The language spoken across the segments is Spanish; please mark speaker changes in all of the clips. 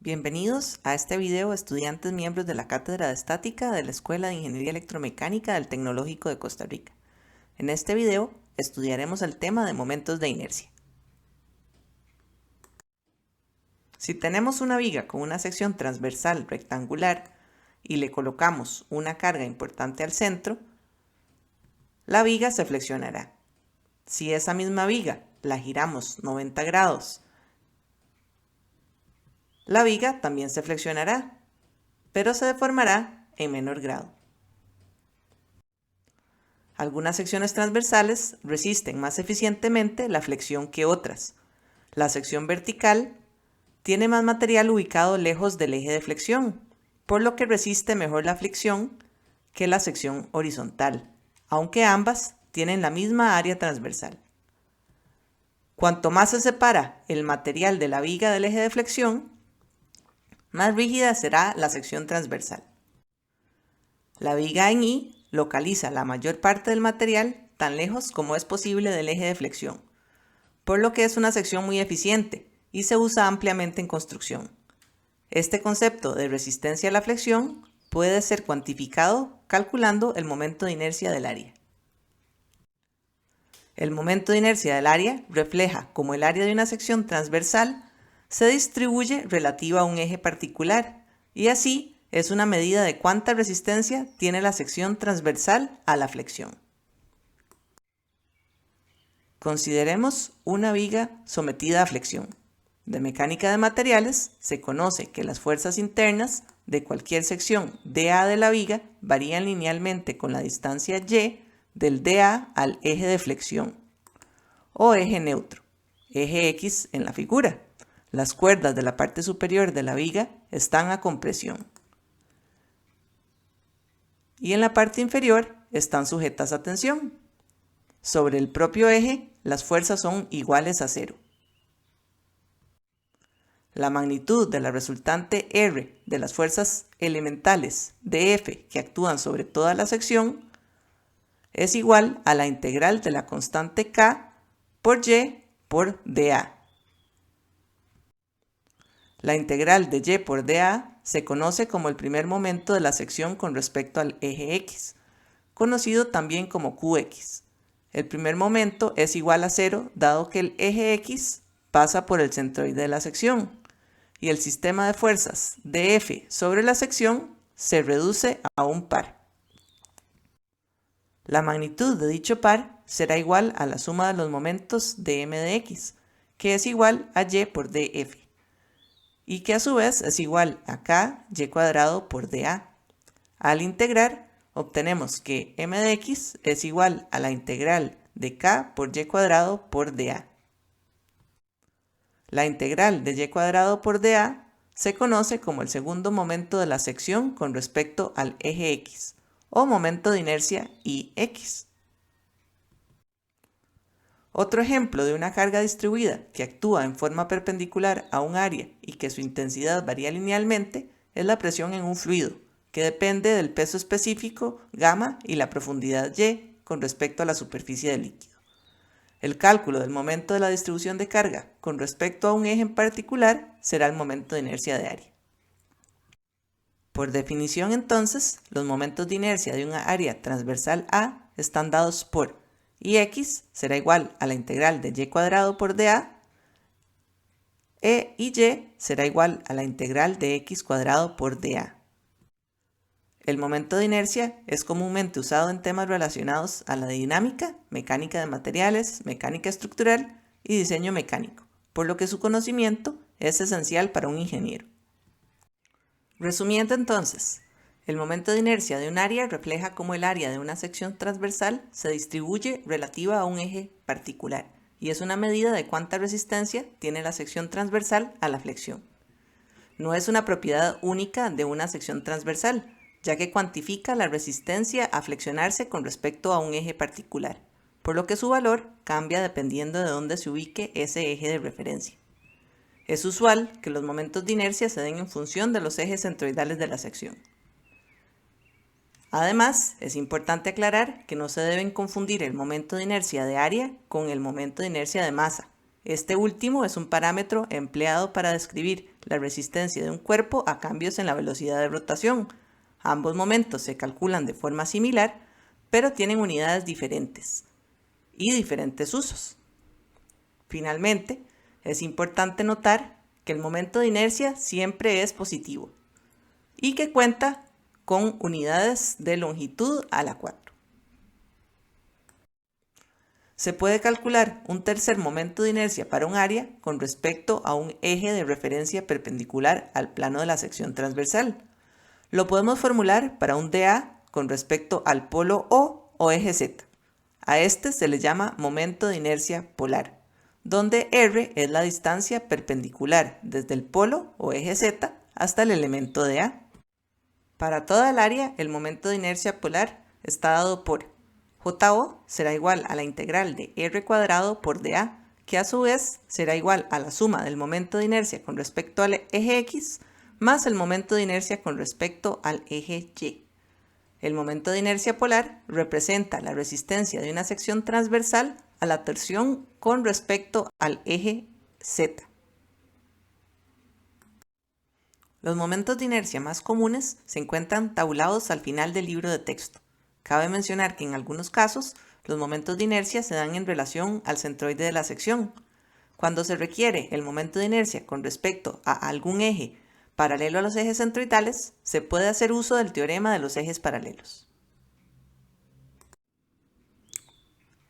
Speaker 1: Bienvenidos a este video estudiantes miembros de la Cátedra de Estática de la Escuela de Ingeniería Electromecánica del Tecnológico de Costa Rica. En este video estudiaremos el tema de momentos de inercia. Si tenemos una viga con una sección transversal rectangular y le colocamos una carga importante al centro, la viga se flexionará. Si esa misma viga la giramos 90 grados, la viga también se flexionará, pero se deformará en menor grado. Algunas secciones transversales resisten más eficientemente la flexión que otras. La sección vertical tiene más material ubicado lejos del eje de flexión, por lo que resiste mejor la fricción que la sección horizontal, aunque ambas tienen la misma área transversal. Cuanto más se separa el material de la viga del eje de flexión, más rígida será la sección transversal. La viga en I localiza la mayor parte del material tan lejos como es posible del eje de flexión, por lo que es una sección muy eficiente y se usa ampliamente en construcción. Este concepto de resistencia a la flexión puede ser cuantificado calculando el momento de inercia del área. El momento de inercia del área refleja cómo el área de una sección transversal se distribuye relativa a un eje particular y así es una medida de cuánta resistencia tiene la sección transversal a la flexión. Consideremos una viga sometida a flexión. De mecánica de materiales se conoce que las fuerzas internas de cualquier sección DA de la viga varían linealmente con la distancia y del DA al eje de flexión o eje neutro, eje X en la figura. Las cuerdas de la parte superior de la viga están a compresión y en la parte inferior están sujetas a tensión. Sobre el propio eje, las fuerzas son iguales a cero. La magnitud de la resultante R de las fuerzas elementales de F que actúan sobre toda la sección es igual a la integral de la constante K por Y por dA. La integral de Y por dA se conoce como el primer momento de la sección con respecto al eje X, conocido también como Qx. El primer momento es igual a 0 dado que el eje X pasa por el centroide de la sección y el sistema de fuerzas de F sobre la sección se reduce a un par. La magnitud de dicho par será igual a la suma de los momentos de m de x, que es igual a y por df, y que a su vez es igual a k y cuadrado por dA. Al integrar, obtenemos que m de x es igual a la integral de k por y cuadrado por dA. La integral de y cuadrado por dA se conoce como el segundo momento de la sección con respecto al eje x, o momento de inercia Ix. Otro ejemplo de una carga distribuida que actúa en forma perpendicular a un área y que su intensidad varía linealmente es la presión en un fluido, que depende del peso específico gamma y la profundidad y con respecto a la superficie del líquido. El cálculo del momento de la distribución de carga con respecto a un eje en particular será el momento de inercia de área. Por definición, entonces, los momentos de inercia de una área transversal A están dados por Ix será igual a la integral de y cuadrado por dA y y será igual a la integral de x cuadrado por dA. El momento de inercia es comúnmente usado en temas relacionados a la dinámica, mecánica de materiales, mecánica estructural y diseño mecánico, por lo que su conocimiento es esencial para un ingeniero. Resumiendo entonces, el momento de inercia de un área refleja cómo el área de una sección transversal se distribuye relativa a un eje particular y es una medida de cuánta resistencia tiene la sección transversal a la flexión. No es una propiedad única de una sección transversal, ya que cuantifica la resistencia a flexionarse con respecto a un eje particular, por lo que su valor cambia dependiendo de dónde se ubique ese eje de referencia. Es usual que los momentos de inercia se den en función de los ejes centroidales de la sección. Además, es importante aclarar que no se deben confundir el momento de inercia de área con el momento de inercia de masa. Este último es un parámetro empleado para describir la resistencia de un cuerpo a cambios en la velocidad de rotación. Ambos momentos se calculan de forma similar, pero tienen unidades diferentes y diferentes usos. Finalmente, es importante notar que el momento de inercia siempre es positivo y que cuenta con unidades de longitud a la 4. Se puede calcular un tercer momento de inercia para un área con respecto a un eje de referencia perpendicular al plano de la sección transversal. Lo podemos formular para un dA con respecto al polo o eje Z. A este se le llama momento de inercia polar, donde R es la distancia perpendicular desde el polo o eje Z hasta el elemento dA. Para toda el área, el momento de inercia polar está dado por JO será igual a la integral de R cuadrado por dA, que a su vez será igual a la suma del momento de inercia con respecto al eje X más el momento de inercia con respecto al eje Y. El momento de inercia polar representa la resistencia de una sección transversal a la torsión con respecto al eje Z. Los momentos de inercia más comunes se encuentran tabulados al final del libro de texto. Cabe mencionar que en algunos casos los momentos de inercia se dan en relación al centroide de la sección. Cuando se requiere el momento de inercia con respecto a algún eje paralelo a los ejes centroidales, se puede hacer uso del teorema de los ejes paralelos.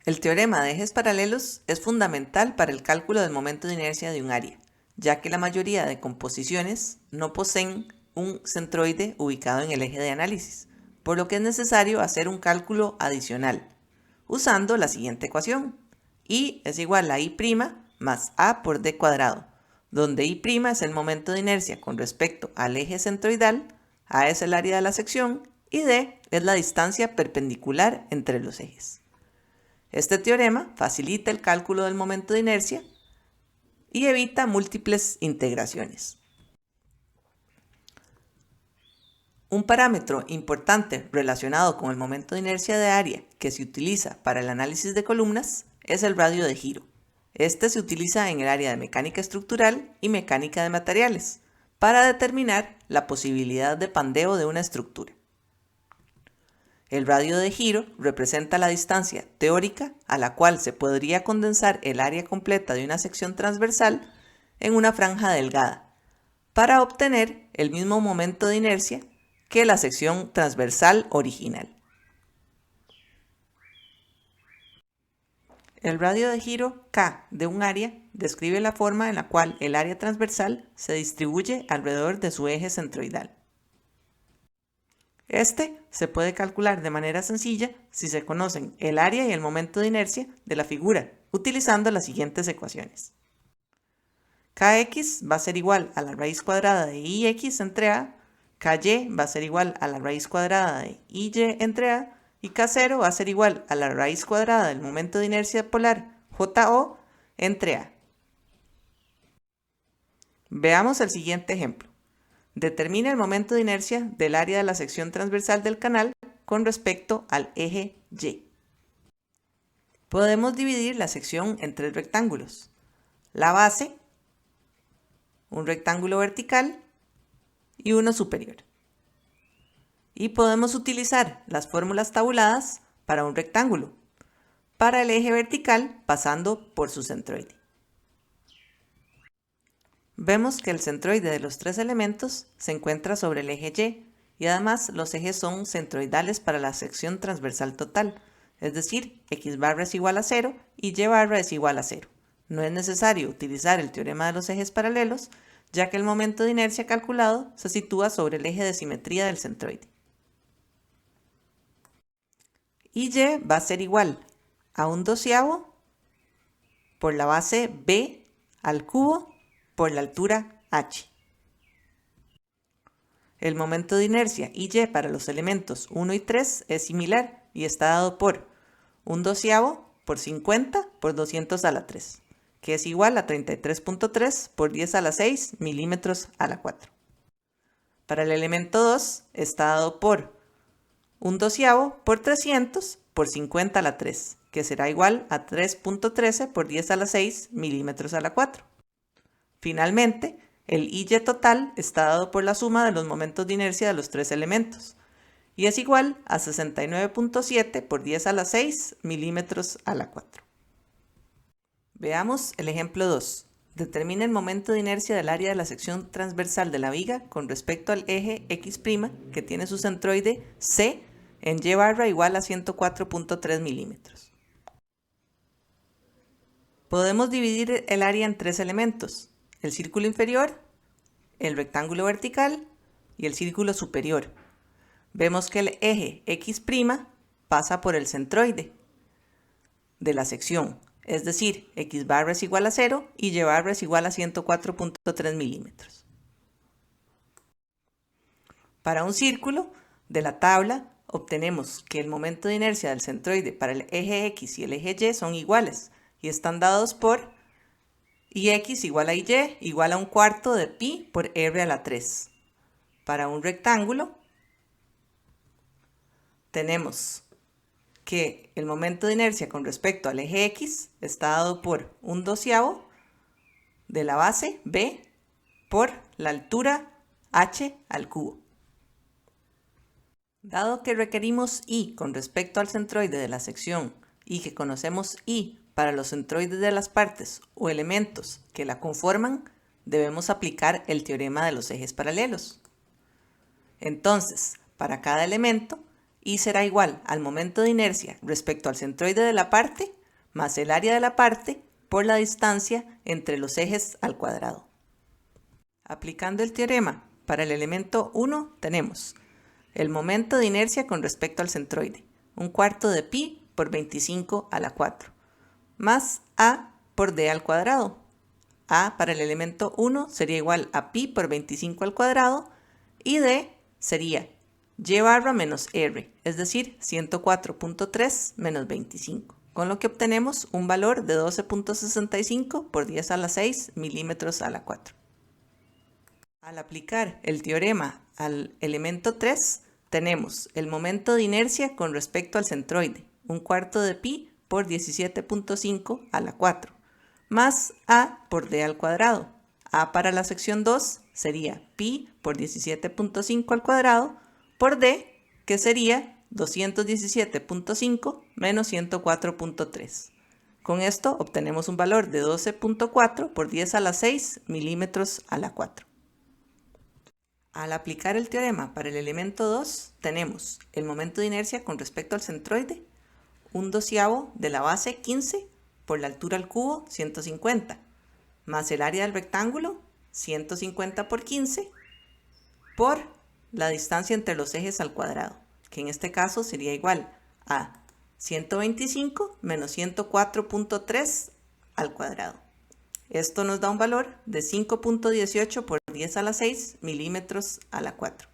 Speaker 1: El teorema de ejes paralelos es fundamental para el cálculo del momento de inercia de un área, ya que la mayoría de composiciones no poseen un centroide ubicado en el eje de análisis, por lo que es necesario hacer un cálculo adicional, usando la siguiente ecuación. I es igual a I' más A por D cuadrado, donde I' es el momento de inercia con respecto al eje centroidal, A es el área de la sección y D es la distancia perpendicular entre los ejes. Este teorema facilita el cálculo del momento de inercia y evita múltiples integraciones. Un parámetro importante relacionado con el momento de inercia de área que se utiliza para el análisis de columnas es el radio de giro. Este se utiliza en el área de mecánica estructural y mecánica de materiales para determinar la posibilidad de pandeo de una estructura. El radio de giro representa la distancia teórica a la cual se podría condensar el área completa de una sección transversal en una franja delgada para obtener el mismo momento de inercia que la sección transversal original. El radio de giro K de un área describe la forma en la cual el área transversal se distribuye alrededor de su eje centroidal. Este se puede calcular de manera sencilla si se conocen el área y el momento de inercia de la figura, utilizando las siguientes ecuaciones. Kx va a ser igual a la raíz cuadrada de Ix entre A, Ky va a ser igual a la raíz cuadrada de Iy entre A, y K0 va a ser igual a la raíz cuadrada del momento de inercia polar JO entre A. Veamos el siguiente ejemplo. Determina el momento de inercia del área de la sección transversal del canal con respecto al eje Y. Podemos dividir la sección en tres rectángulos. La base, un rectángulo vertical y uno superior. Y podemos utilizar las fórmulas tabuladas para un rectángulo, para el eje vertical pasando por su centroide. Vemos que el centroide de los tres elementos se encuentra sobre el eje Y y además los ejes son centroidales para la sección transversal total, es decir, X barra es igual a 0 y Y barra es igual a 0. No es necesario utilizar el teorema de los ejes paralelos, ya que el momento de inercia calculado se sitúa sobre el eje de simetría del centroide. Y va a ser igual a 1/12 por la base B al cubo por la altura h. El momento de inercia Y para los elementos 1 y 3 es similar y está dado por 1/12 por 50 por 200 a la 3, que es igual a 33.3 por 10 a la 6 milímetros a la 4. Para el elemento 2 está dado por 1/12 por 300 por 50 a la 3, que será igual a 3.13 por 10 a la 6 milímetros a la 4. Finalmente, El IY total está dado por la suma de los momentos de inercia de los tres elementos y es igual a 69.7 por 10 a la 6 milímetros a la 4. Veamos el ejemplo 2. Determina el momento de inercia del área de la sección transversal de la viga con respecto al eje X' que tiene su centroide C en Y barra igual a 104.3 milímetros. Podemos dividir el área en tres elementos: el círculo inferior, el rectángulo vertical y el círculo superior. Vemos que el eje X' pasa por el centroide de la sección, es decir, X barra es igual a 0 y Y barra es igual a 104.3 milímetros. Para un círculo de la tabla obtenemos que el momento de inercia del centroide para el eje X y el eje Y son iguales y están dados por Ix igual a Y igual a 1/4 de pi por r a la 3. Para un rectángulo tenemos que el momento de inercia con respecto al eje X está dado por 1/12 de la base B por la altura h al cubo. Dado que requerimos I con respecto al centroide de la sección y que conocemos I para los centroides de las partes o elementos que la conforman, debemos aplicar el teorema de los ejes paralelos. Entonces, para cada elemento, I será igual al momento de inercia respecto al centroide de la parte más el área de la parte por la distancia entre los ejes al cuadrado. Aplicando el teorema para el elemento 1 tenemos el momento de inercia con respecto al centroide, 1/4 de pi por 25 a la 4, más a por d al cuadrado. A para el elemento 1 sería igual a pi por 25 al cuadrado y d sería y barra menos r, es decir, 104.3 menos 25, con lo que obtenemos un valor de 12.65 por 10 a la 6 milímetros a la 4. Al aplicar el teorema al elemento 3, tenemos el momento de inercia con respecto al centroide, 1/4 de pi por 17.5 a la 4, más a por d al cuadrado. A para la sección 2 sería pi por 17.5 al cuadrado por d, que sería 217.5 menos 104.3. Con esto obtenemos un valor de 12.4 por 10 a la 6 milímetros a la 4. Al aplicar el teorema para el elemento 2, tenemos el momento de inercia con respecto al centroide, 1/12 de la base 15 por la altura al cubo 150, más el área del rectángulo 150 por 15 por la distancia entre los ejes al cuadrado, que en este caso sería igual a 125 menos 104.3 al cuadrado. Esto nos da un valor de 5.18 por 10 a la 6 milímetros a la 4.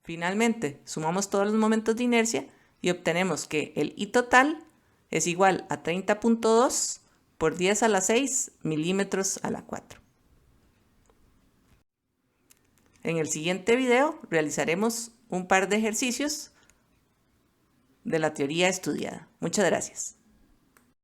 Speaker 1: Finalmente, sumamos todos los momentos de inercia y obtenemos que el I total es igual a 30.2 por 10 a la 6 milímetros a la 4. En el siguiente video realizaremos un par de ejercicios de la teoría estudiada. Muchas gracias.